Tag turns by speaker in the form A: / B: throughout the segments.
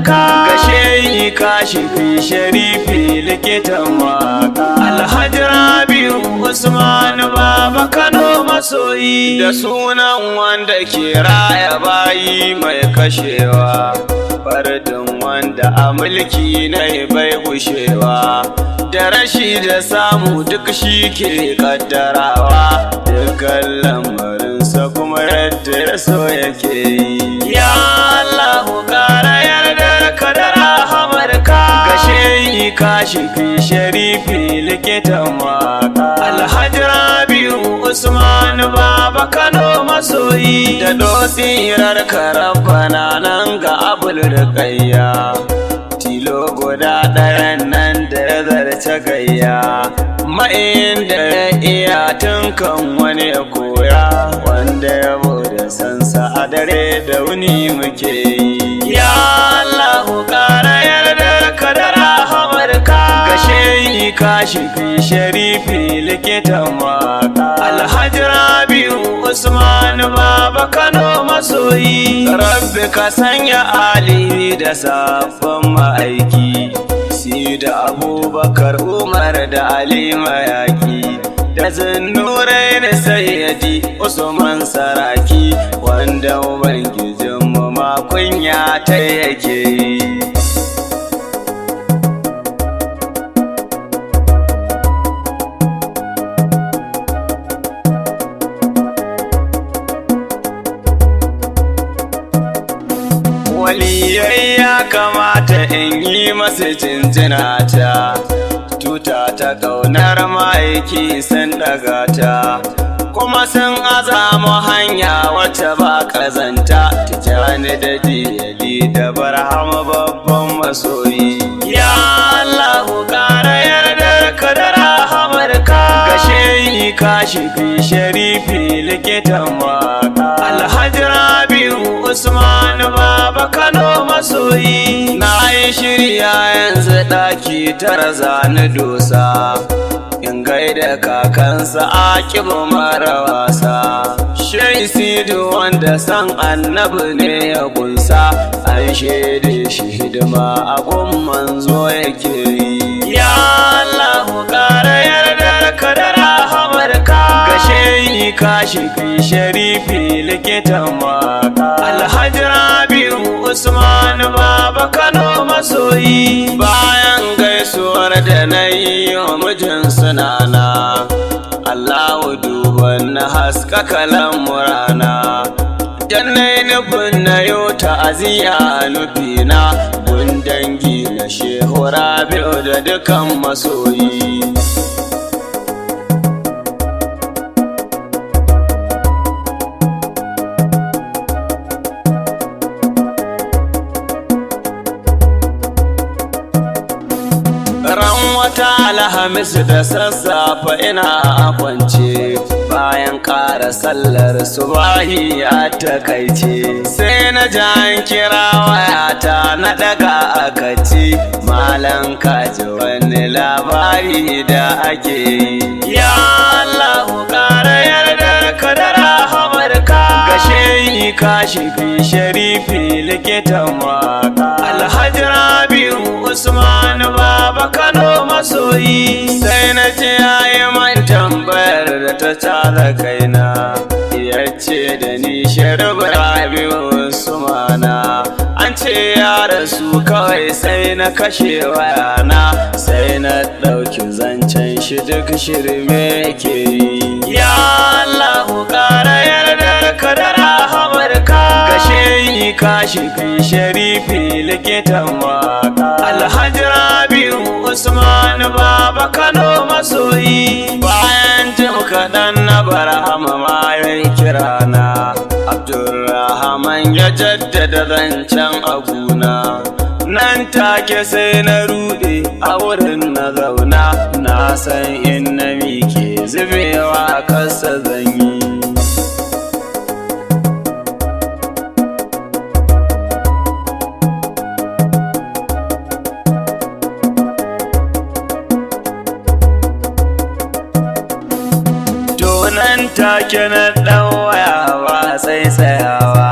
A: Amurka gashe kashifi sharifi likitan waka Alhaji Rabi'u Usman Baba Kano masoyi da sunan wanda ke raya bayi mai kashewa fardin wanda a mulki ne bai gushewa da rashi da samu duk shi ke kaddarawa dukkan lamarinsa kuma yadda ya so yake yi ya Allahu kara yarda ka da rahamarka gashe kashifi sharifi likitan waka Alhaji Rabi'u Usman Baba Kano masoyi da dosirar karabana nan ga Abul Ruqayya tilo guda ɗayan nan da ya zarce gayya ma'in da ya iya tunkan wani ya koya wanda ya bude sansa a dare da wuni muke yi ya Allahu ƙara yarda ka da rahamarka gashe kashifi sharifi likitan waka Alhaji Rabi'u Usman Baba Kano masoyi Rabbi ka sanya Ali da sabon ma'aiki si da Abubakar Umar da Ali mayaki da Zunnurain Sayyidi Usman Saraki wanda ubangijinmu ma kunya ta yake yi waliyai ya kamata in yi masa jinjina ta tuta ta ƙaunar ma'aiki sun ɗaga ta kuma sun azama hanya wacce ba ƙazanta tijani da diyali da barhama babban masoyi ya Allahu ƙara yarda ka da rahamarka gashe kashifi sharifi likitan waka Alhaji Rabi'u Usman Baba Kano masoyi na yi shirya yanzu ɗaki tara zani dosa in gaida kakansa Akibu mara wasa Shai Sidu wanda san annabi ne ya kunsa an shaide shi hidima a gun manzo yake yi ya Allahu ƙara yarda ka da rahamarka gashe kashifi sharifi likitan waka Alhaji Rabi'u Usman Baba Kano masoyi bayan gaisuwar da na yi wa mijin sunana Allahu duban na haskaka lamurana dan na yi nufin na yau ta'aziyya nufina gun dangi na Shehu Rabi'u da dukan masoyi Alhamis da sassafe ina kwance bayan ƙara sallar subahi a takaice sai na ji an kira wayata na daga akaci malan kaji wani labari da ake yi ya Allahu ƙara yarda ka da rahamarka gashe kashifi sharifi likitan waka Alhaji Rabi'u Usman Baba Kano masoyi sai na ce yayi man tambayar da ta tara kaina yace da ni Sharif Rabi'u Usmana an ce ya rasu kawai sai na kashe wayana sai na ɗauki zancen shi duk shirme ke yi ya Allahu ƙara yarda ka da rahamarka gashe kashifi sharifi likitan waka Alhaji Rabi'u Usman Baba Kano masoyi bayan jim kaɗan na barhama ma ya kirana Abdulrahman ya jaddada zancen abuna nan take sai na rude a wurin na zauna na san in na mike zubewa kasa zanyi nan take na ɗan waya ba sai tsayawa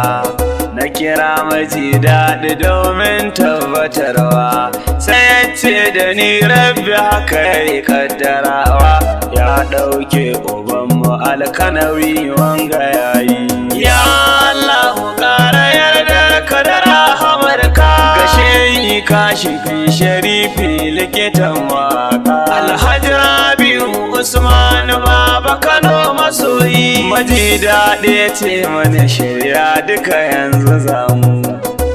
A: na kira maji daɗi domin tabbatarwa sai ya ce da ni rabbi haka ya yi kaddarawa ya ɗauke ubanmu alkanawi wanga yayi ya Allah ƙara yardar ka da rahamarka gashe yi kashi fi sharifi likitan waka Alhaji Rabi'u Usman Baba Kano masoyi maji daɗi ce mana shirya duka yanzu zamu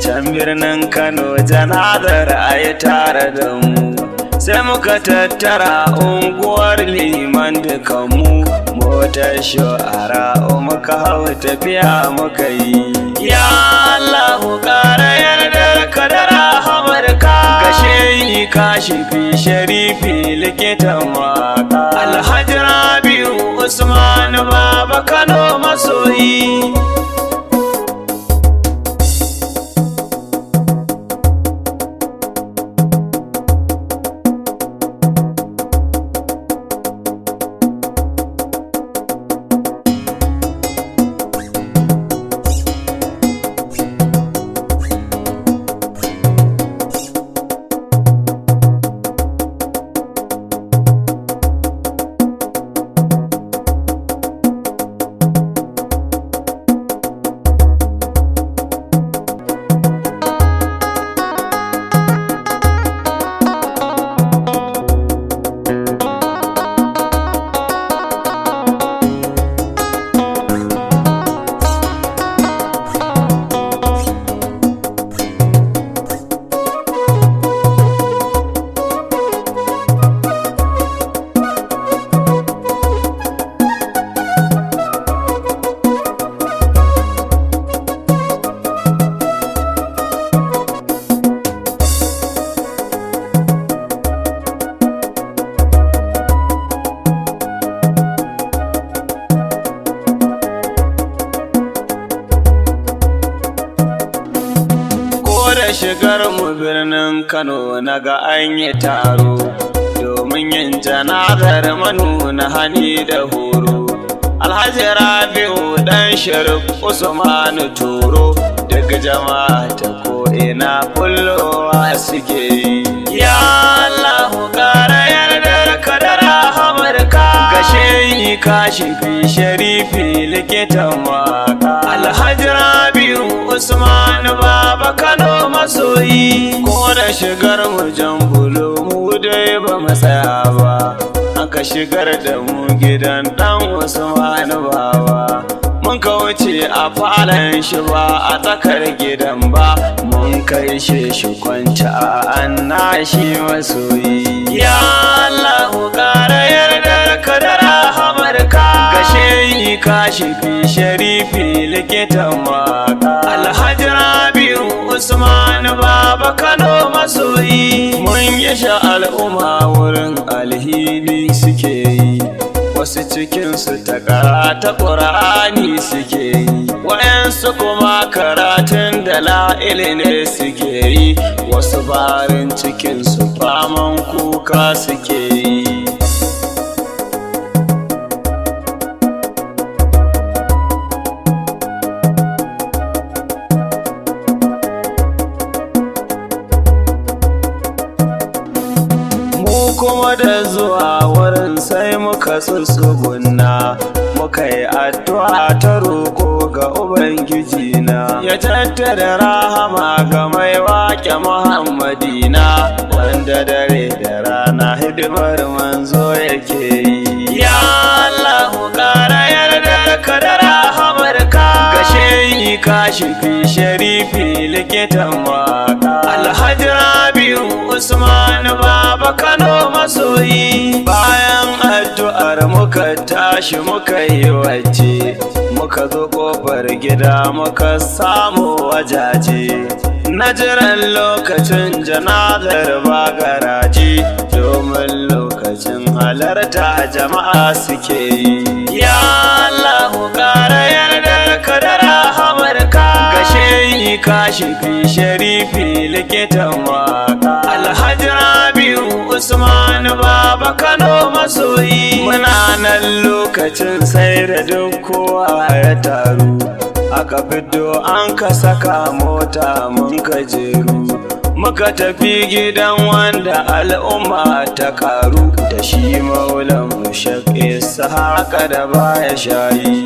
A: can birnin Kano jana'ar ayi tare da mu sai muka tattara unguwar liman dukanmu motar shu'ara muka hau tafiya muka yi ya Allah ƙara yardar ka da rahamarka gashe yi kashi fi sharifi likitan waka Alhaji Rabi'u Usman Baba Kano masoyi shigar mu birnin Kano naga an yi taro domin yin jana'ar manuna hani da horo Alhaji Rabi'u dan Sharif Usman Turo daga jama'a ta ko ina kullowa suke yi ya Allah ƙara yardar ka da rahamarka gashe yi kashi fi sharifi likitan waka Alhaji Rabi'u Usman Baba Kano masoyi ko da shigar mu jambulo mu dai ba mu tsaya ba aka shigar da mu gidan dan Usman Baba mun kauce a falon shi ba a tsakar gidan ba mun kai shi kwanci a annashi masoyi ya Allah ƙara yardar ka da rahamarka gashe yi kashi fi sharifi likitan waka Alhaji Rabi'u Usman Baba Kano masoyi mun yasha al'umma wurin alhini suke yi wasu cikinsu ta karata ƙur'ani suke yi wayansu kuma karatun dala'il ne suke yi wasu barin cikinsu faman kuka suke yi kuma da zuwa wurin sai muka tsugunna muka yi addu'a ta roƙo ga Ubangiji na ya tattara rahama ga mai waƙe Muhammadina wanda dare da rana hidimar manzo yake yi ya Allah ƙara yardar ka da rahamarka gashe yi kashi fi sharifi likitan waka Alhaji Rabi'u Usman Baba Kano masoyi bayan addu'ar muka tashi muka yi waje muka zo kofar gida muka samu wajaje na jiran lokacin jana'ar ba garaji domin lokacin halarta jama'a suke yi ya Allah ƙara yardar ka da rahamarka gashe yi kashi fi sharifi likitan waka Alhaji Rabi'u Usman Baba Kano masoyi muna nan lokacin sai da duk kowa ya taru aka fito an ka saka mota mun ka jeru muka tafi gidan wanda al'umma ta karu da shi maulan shaƙe sa haka da baya shayi.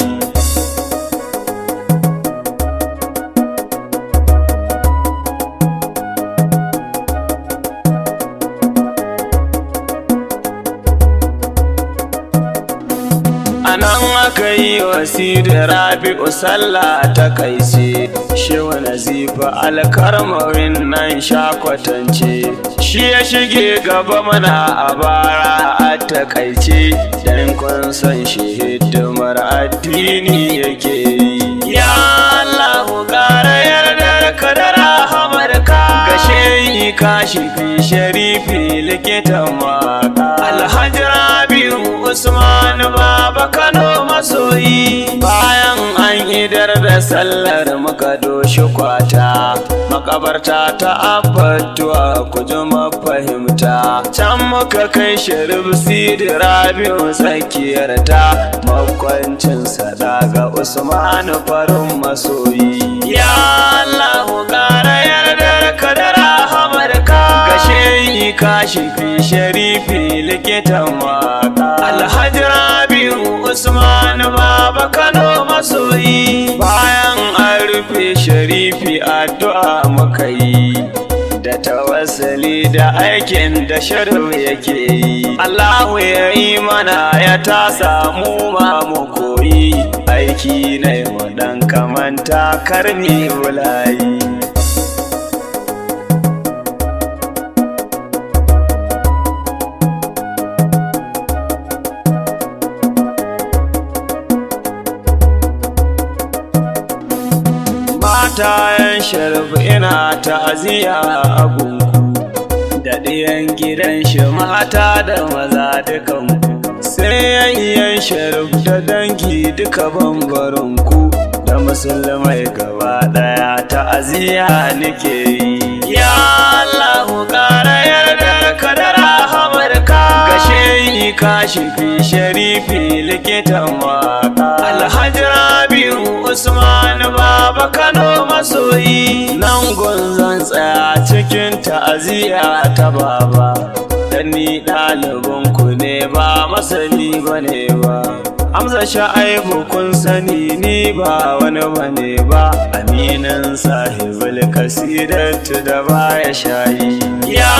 A: Anan aka yi wasiri Rabi'u sallah ta kaice shewa nazifa alkarmarin nan shakwatance shi ya shige gaba mana a bara a takaice dan kun san shi hidimar addini yake yi. Ya Allahu ƙara yardar ka da rahamarka ga shehi kashifi sharifi likitan waka Alhaji Rabi'u Usman Baba Kano masoyi. Bayan an idar da sallar muka doshi kwata makabarta ta abbatuwa ku ji mafahimta can muka kai Sharif Sidi Rabi'u tsakiyarta makwancin daga Usman farin masoyi. Ya Allahu ƙara yardar ka da rahamarka ga shehi kashifi sharifi likitan waka Alhaji Rabi'u Usman Baba Kano masoyi. Bayan an rufe sharifi addu'a muka yi da tawassali da aikin da Sharif yake yi. Allahu ya yi mana ya tasa mu ma mu koyi aiki na yau dan kamanta karmi bulayi. Matayen Sharif ina ta'aziyya a gunku da ɗiyan gidan shi mata da maza dukanku sai yayyan Sharif da dangi duka bambarinku da musulmai gaba ɗaya ta'aziyya nake yi. Ya Allahu ƙara yardar ka da rahamarka ga shehi kashifi sharifi likitan waka Alhaji Rabi'u Usman Baba Kano masoyi. Nan gunzan tsaya cikin ta'aziyya ta baba dan ni ɗalibinku ne ba masani bane ba. Hamza Sha'aibu kun sani ni ba wani bane ba aminin sahibul kasidatu da baya shayi. Ya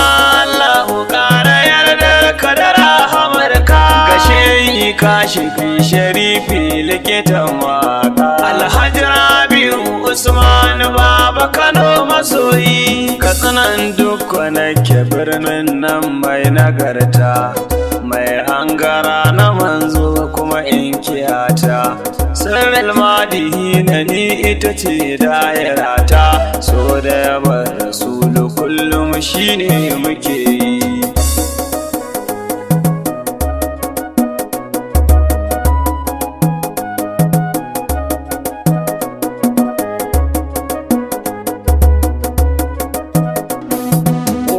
A: Allahu ƙara yardar ka da rahamarka ga shehi kashifi sharifi likitan waka Alhaji Rabi'u Usman Baba Kano masoyi. Katsinan dukka nake birnin nan mai nagarta mai hangara na manzo kuma in kiyata sirril madihi na ni ita ce dairata so da yabar rasulu kullum shine muke yi.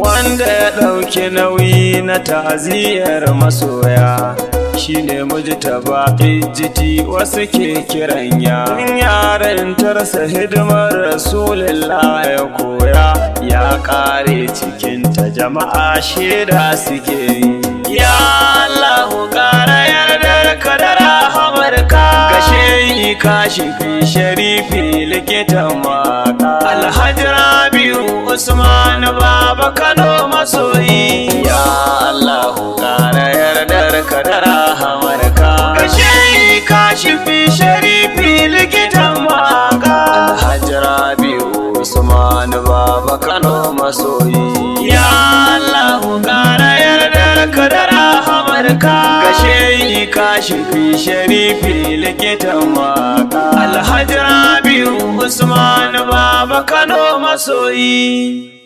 A: Wanda ya ɗauki nauyi na ta'aziyar masoya shine Mujtaba Ijiti wasu ke kiran yaran tarsa hidimar Rasulullah ya koya ya kare cikin ta jama'a shaida suke yi. Ya Allahu ƙara yardar ka da rahamarka ga shehi kashifi sharifi likitan waka Alhaji Rabi'u Usman Baba Kano masoyi. Ya Allahu ƙara yardar ka da rahamarka ga shehi kashifi sharifi likitan waka Alhaji Rabi'u Usman Baba Kano masoyi. Ya Allahu ƙara yardar ka da rahamarka ga shehi kashifi sharifi likitan waka Alhaji Rabi'u Usman Baba Kano masoyi.